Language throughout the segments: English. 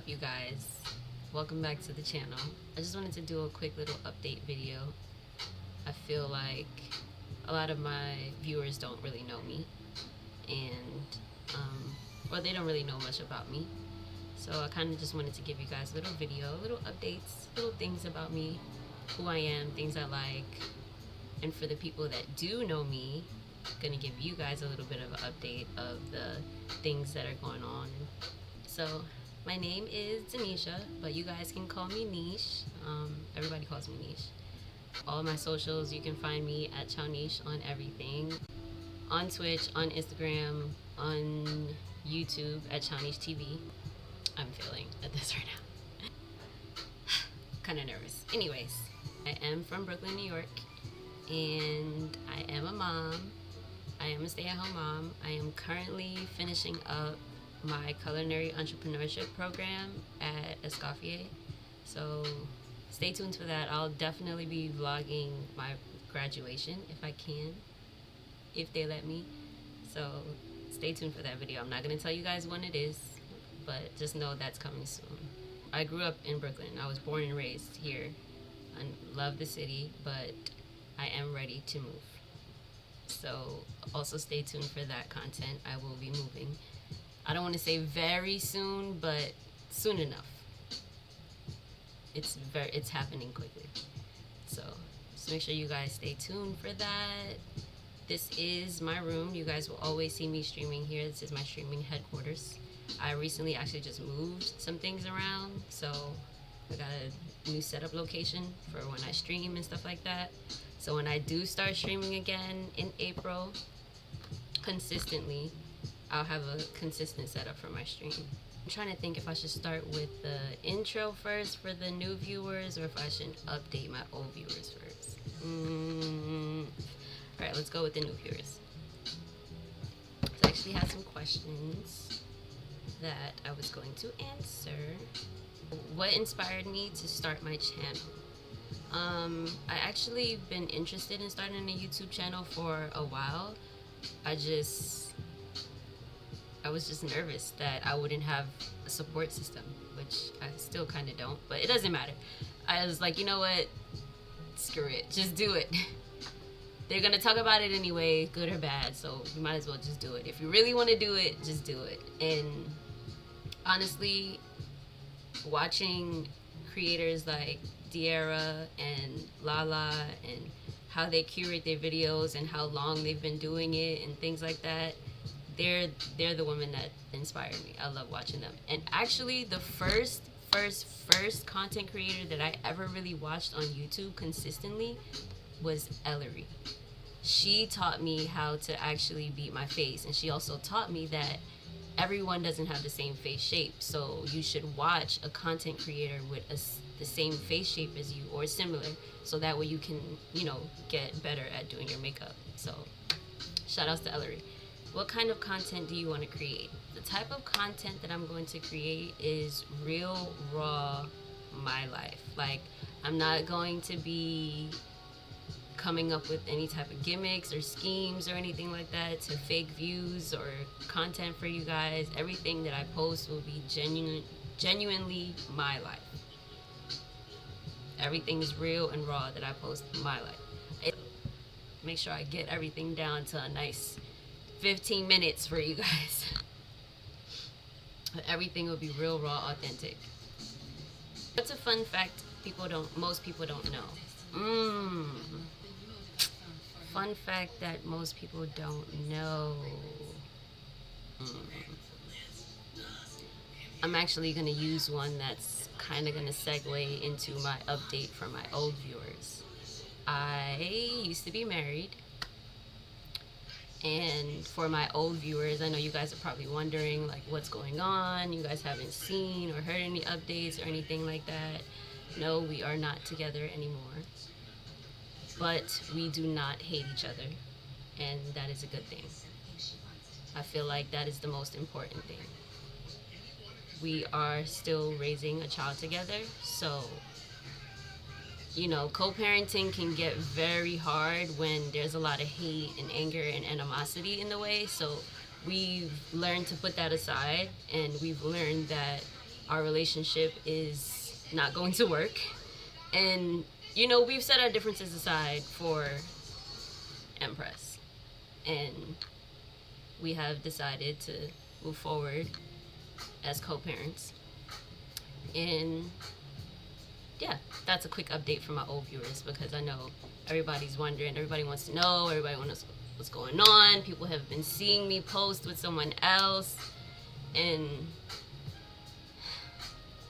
you guys? Welcome back to the channel. I just wanted to do a quick little update video. I feel like a lot of my viewers don't really know me, and or they don't really know much about me. So I kind of just wanted to give you guys a little video, little updates, little things about me, who I am, things I like. And for the people that do know me, I'm gonna give you guys a little bit of an update of the things that are going on. So my name is Tanisha, but you guys can call me Nish. Everybody calls me Nish. All my socials, you can find me at Nish on everything. On Twitch, on Instagram, on YouTube at Nish TV. I'm failing at this right now. Kind of nervous. Anyways, I am from Brooklyn, New York, and I am a mom. I am a stay-at-home mom. I am currently finishing up my culinary entrepreneurship program at Escoffier. So stay tuned for that. I'll definitely be vlogging my graduation if I can, if they let me. So stay tuned for that video. I'm not going to tell you guys when it is, but just know that's coming soon. I grew up in Brooklyn. I was born and raised here. I love the city, but I am ready to move. So also stay tuned for that content. I will be moving. I don't want to say very soon, but soon enough. It's happening quickly. So just make sure you guys stay tuned for that. This is my room. You guys will always see me streaming here. This is my streaming headquarters. I recently actually just moved some things around, so I got a new setup location for when I stream and stuff like that. So when I do start streaming again in April, consistently, I'll have a consistent setup for my stream. I'm trying to think if I should start with the intro first for the new viewers or if I should update my old viewers first. Alright, let's go with the new viewers. So I actually had some questions that I was going to answer. What inspired me to start my channel? I actually been interested in starting a YouTube channel for a while. I was just nervous that I wouldn't have a support system, which I still kind of don't, but it doesn't matter. I was like, you know what? Screw it. Just do it. They're going to talk about it anyway, good or bad, so you might as well just do it. If you really want to do it, just do it. And honestly, watching creators like Diera and Lala and how they curate their videos and how long they've been doing it and things like that, they're the women that inspire me. I love watching them. And actually the first content creator that I ever really watched on YouTube consistently was Ellery. She taught me how to actually beat my face, and she also taught me that everyone doesn't have the same face shape, so you should watch a content creator with the same face shape as you or similar, so that way you can, get better at doing your makeup. So shout outs to Ellery. What kind of content do you want to create? The type of content that I'm going to create is real, raw, my life. Like, I'm not going to be coming up with any type of gimmicks or schemes or anything like that to fake views or content for you guys. Everything that I post will be genuinely my life. Everything is real and raw that I post in my life. Make sure I get everything down to a nice 15 minutes for you guys. But everything will be real, raw, authentic. What's a fun fact most people don't know? Fun fact that most people don't know. I'm actually going to use one that's kind of going to segue into my update for my old viewers. I used to be married. And for my old viewers, I know you guys are probably wondering, like, what's going on? You guys haven't seen or heard any updates or anything like that. No, we are not together anymore. But we do not hate each other, and that is a good thing. I feel like that is the most important thing. We are still raising a child together, so co-parenting can get very hard when there's a lot of hate and anger and animosity in the way. So we've learned to put that aside, and we've learned that our relationship is not going to work. And, you know, we've set our differences aside for Empress. And we have decided to move forward as co-parents. And yeah, that's a quick update for my old viewers, because I know everybody's wondering, everybody wants to know, everybody wants to know what's going on. People have been seeing me post with someone else, and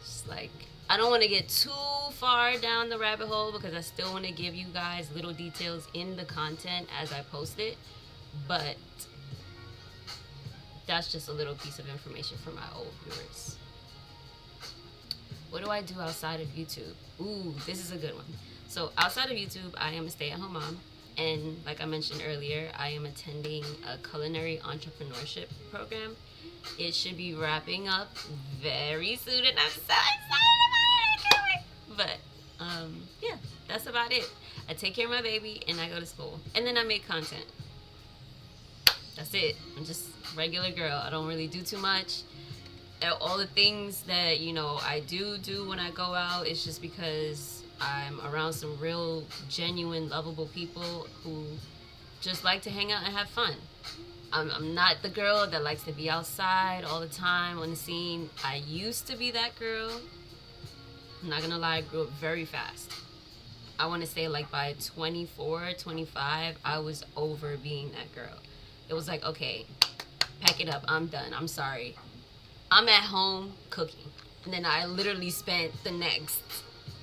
just like, I don't want to get too far down the rabbit hole, because I still want to give you guys little details in the content as I post it, but that's just a little piece of information for my old viewers. What do I do outside of YouTube? Ooh, this is a good one. So outside of YouTube, I am a stay-at-home mom. And like I mentioned earlier, I am attending a culinary entrepreneurship program. It should be wrapping up very soon, and I'm so excited about it. But yeah, that's about it. I take care of my baby, and I go to school. And then I make content. That's it. I'm just a regular girl. I don't really do too much. All the things that, you know, I do when I go out, it's just because I'm around some real, genuine, lovable people who just like to hang out and have fun. I'm not the girl that likes to be outside all the time on the scene. I used to be that girl. I'm not gonna lie, I grew up very fast. I want to say like by 24, 25, I was over being that girl. It was like, okay, pack it up, I'm done, I'm sorry. I'm at home cooking. And then I literally spent the next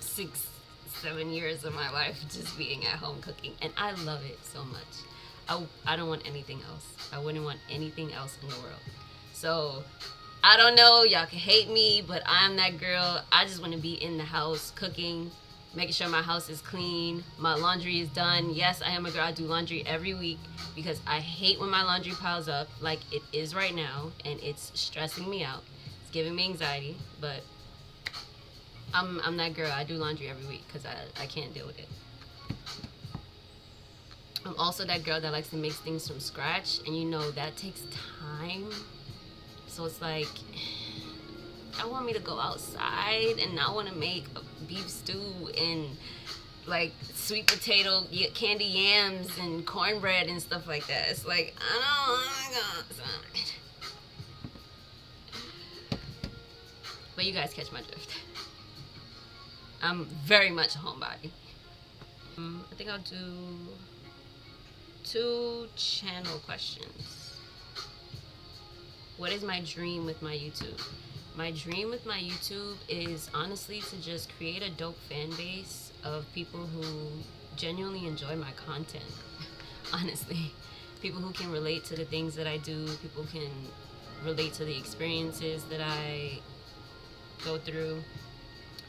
6-7 years of my life just being at home cooking. And I love it so much. I don't want anything else. I wouldn't want anything else in the world. So, I don't know, y'all can hate me, but I'm that girl. I just want to be in the house cooking, making sure my house is clean, my laundry is done. Yes, I am a girl. I do laundry every week because I hate when my laundry piles up like it is right now, and it's stressing me out. It's giving me anxiety, but I'm that girl. I do laundry every week because I can't deal with it. I'm also that girl that likes to make things from scratch, and you know that takes time. So it's like, I want me to go outside and I want to make a beef stew and like sweet potato, candy yams and cornbread and stuff like that. It's like, I don't want to go outside. But you guys catch my drift. I'm very much a homebody. I think I'll do 2 channel questions. What is my dream with my YouTube? My dream with my YouTube is honestly to just create a dope fan base of people who genuinely enjoy my content. Honestly. People who can relate to the things that I do. People can relate to the experiences that I go through.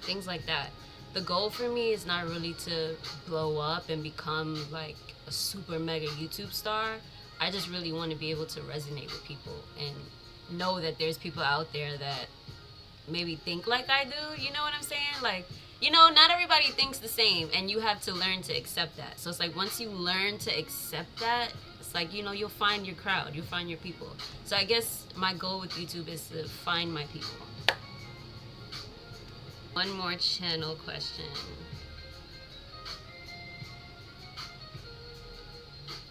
Things like that. The goal for me is not really to blow up and become like a super mega YouTube star. I just really want to be able to resonate with people and know that there's people out there that maybe think like I do. You know what I'm saying? Like, you know, not everybody thinks the same, and you have to learn to accept that. So it's like once you learn to accept that, it's like, you know, you'll find your crowd, you'll find your people. So I guess my goal with YouTube is to find my people. One more channel question.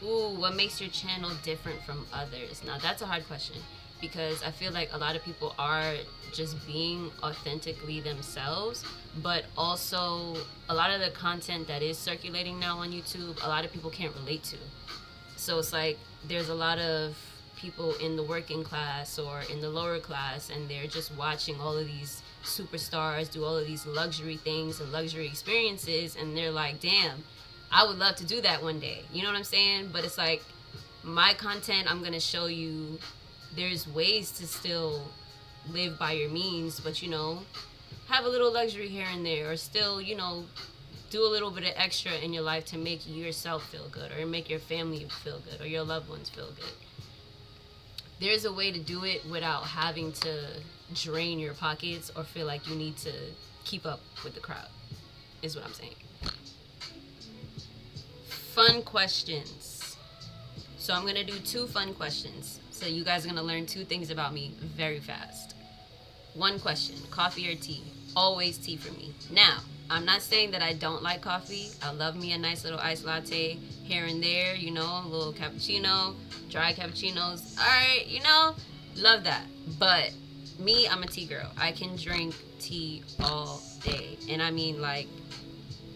Ooh, what makes your channel different from others? Now that's a hard question, because I feel like a lot of people are just being authentically themselves, but also a lot of the content that is circulating now on YouTube, a lot of people can't relate to. So it's like there's a lot of people in the working class or in the lower class, and they're just watching all of these superstars do all of these luxury things and luxury experiences, and they're like, damn, I would love to do that one day. You know what I'm saying? But it's like, my content, I'm going to show you there's ways to still live by your means, but, you know, have a little luxury here and there, or still, you know, do a little bit of extra in your life to make yourself feel good, or make your family feel good, or your loved ones feel good. There's a way to do it without having to drain your pockets or feel like you need to keep up with the crowd, is what I'm saying. Fun questions. So I'm going to do 2 fun questions. So you guys are going to learn 2 things about me very fast. One question: coffee or tea? Always tea for me. Now, I'm not saying that I don't like coffee. I love me a nice little iced latte here and there, you know, a little cappuccino, dry cappuccinos. All right, you know, love that. But me, I'm a tea girl. I can drink tea all day. And I mean, like,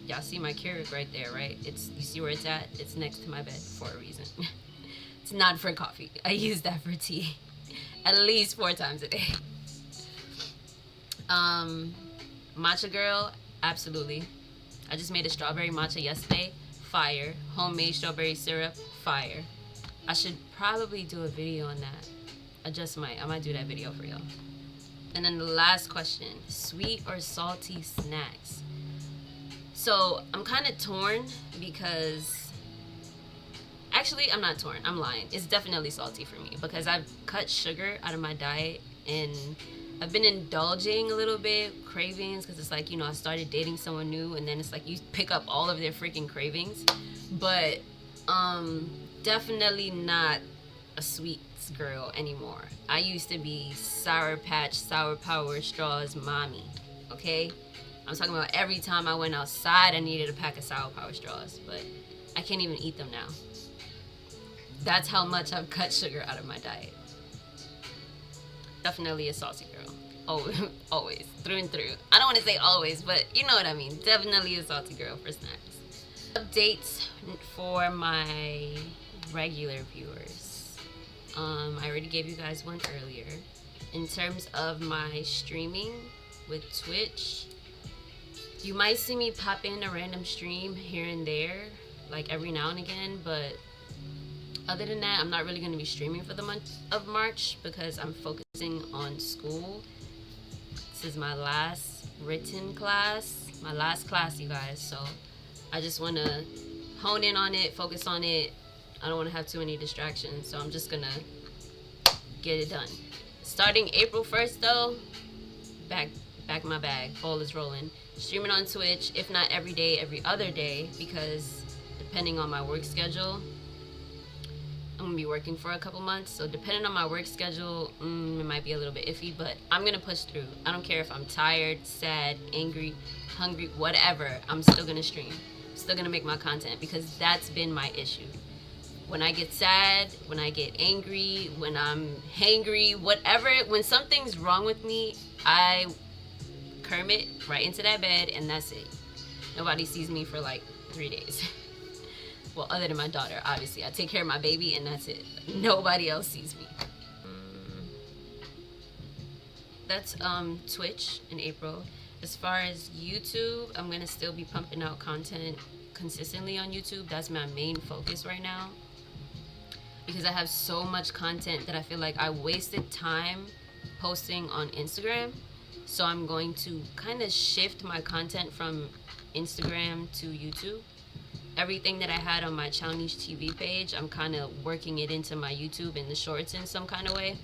y'all see my Keurig right there, right? You see where it's at? It's next to my bed for a reason. It's not for coffee. I use that for tea at least 4 times a day. Matcha girl, absolutely. I just made a strawberry matcha yesterday. Fire. Homemade strawberry syrup. Fire. I should probably do a video on that. I might do that video for y'all. And then the last question: sweet or salty snacks? So I'm kind of torn because, actually, I'm not torn. I'm lying. It's definitely salty for me because I've cut sugar out of my diet and I've been indulging a little bit cravings because it's like, you know, I started dating someone new and then it's like you pick up all of their freaking cravings. But definitely not a sweets girl anymore. I used to be Sour Patch, Sour Power Straws mommy, okay? I'm talking about every time I went outside I needed a pack of Sour Power Straws, but I can't even eat them now. That's how much I've cut sugar out of my diet. Definitely a salty girl. Always, through and through. I don't want to say always, but you know what I mean. Definitely a salty girl for snacks. Updates for my regular viewers. I already gave you guys one earlier. In terms of my streaming with Twitch, you might see me pop in a random stream here and there, like every now and again, but other than that, I'm not really going to be streaming for the month of March because I'm focusing on school. This is my last written class, my last class, you guys. So I just want to hone in on it, focus on it. I don't want to have too many distractions, so I'm just going to get it done. Starting April 1st, though, back my bag. Ball is rolling. Streaming on Twitch, if not every day, every other day, because depending on my work schedule, I'm gonna be working for a couple months, so depending on my work schedule, it might be a little bit iffy, but I'm gonna push through. I don't care if I'm tired, sad, angry, hungry, whatever. I'm still gonna stream. I'm still gonna make my content because that's been my issue. When I get sad, when I get angry, when I'm hangry, whatever, when something's wrong with me, I Kermit right into that bed and that's it. Nobody sees me for like 3 days. Well, other than my daughter, obviously. I take care of my baby and that's it. Nobody else sees me. That's Twitch in April. As far as YouTube, I'm going to still be pumping out content consistently on YouTube. That's my main focus right now. Because I have so much content that I feel like I wasted time posting on Instagram. So I'm going to kind of shift my content from Instagram to YouTube. Everything that I had on my Nish TV page, I'm kind of working it into my YouTube in the shorts in some kind of way.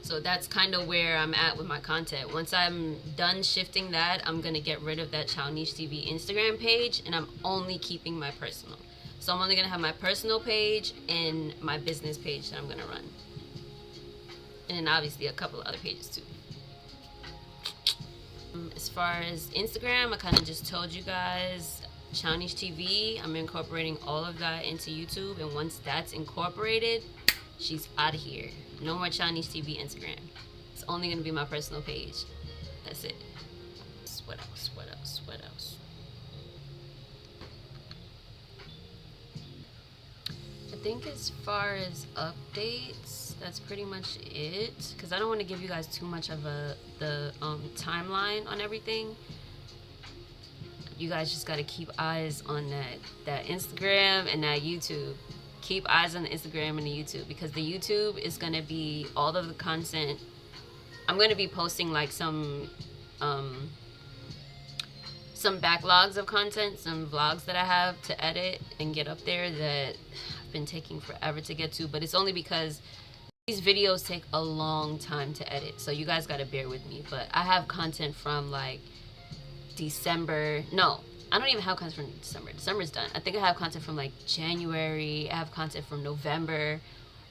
So that's kind of where I'm at with my content. Once I'm done shifting that, I'm going to get rid of that Nish TV Instagram page, and I'm only keeping my personal. So I'm only going to have my personal page and my business page that I'm going to run. And then obviously a couple of other pages too. As far as Instagram, I kind of just told you guys, Nish TV, I'm incorporating all of that into YouTube, and once that's incorporated, she's out of here. No more Nish TV Instagram. It's only going to be my personal page. That's it. What else? I think as far as updates, that's pretty much it. Because I don't want to give you guys too much of the timeline on everything. You guys just got to keep eyes on that Instagram and that YouTube. Keep eyes on the Instagram and the YouTube, because the YouTube is going to be all of the content. I'm going to be posting like some backlogs of content, some vlogs that I have to edit and get up there that I've been taking forever to get to, but it's only because these videos take a long time to edit, so you guys got to bear with me. But I have content from like December. No, I don't even have content from December. December's done. I think I have content from like January. I have content from November.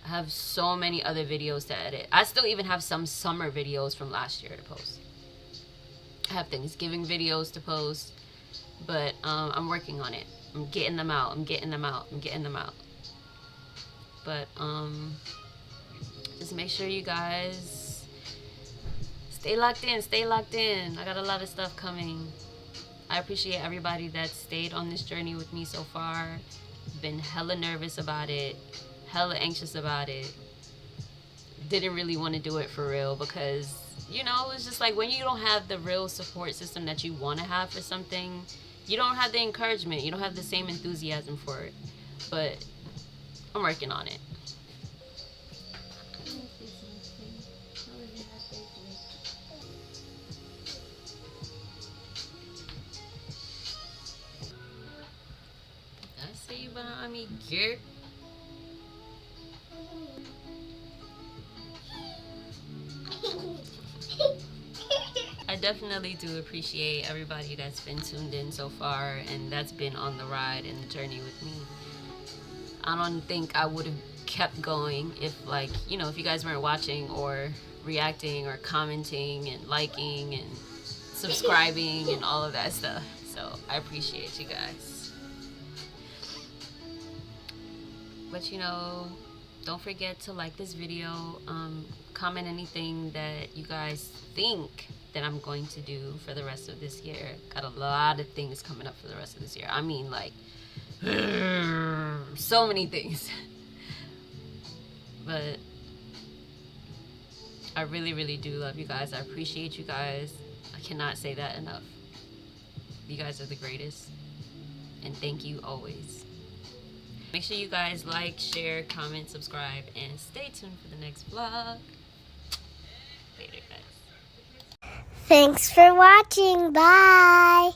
I I have so many other videos to edit. I still even have some summer videos from last year to post. I have Thanksgiving videos to post, but I'm working on it. I'm getting them out. I'm getting them out. I'm getting them out. But just make sure you guys stay locked in. Stay locked in. I got a lot of stuff coming. I appreciate everybody that stayed on this journey with me so far. Been hella nervous about it, hella anxious about it. Didn't really want to do it for real because, you know, it's just like when you don't have the real support system that you want to have for something, you don't have the encouragement, you don't have the same enthusiasm for it. But I'm working on it. I see you behind me, Gert. I definitely do appreciate everybody that's been tuned in so far and that's been on the ride and the journey with me. I don't think I would have kept going if, like, you know, if you guys weren't watching or reacting or commenting and liking and subscribing and all of that stuff. So I appreciate you guys. But, you know, don't forget to like this video, comment anything that you guys think that I'm going to do for the rest of this year. Got a lot of things coming up for the rest of this year. I mean, like, so many things. But I really, really do love you guys. I appreciate you guys. I cannot say that enough. You guys are the greatest. And thank you always. Make sure you guys like, share, comment, subscribe, and stay tuned for the next vlog. Later, guys. Thanks for watching. Bye.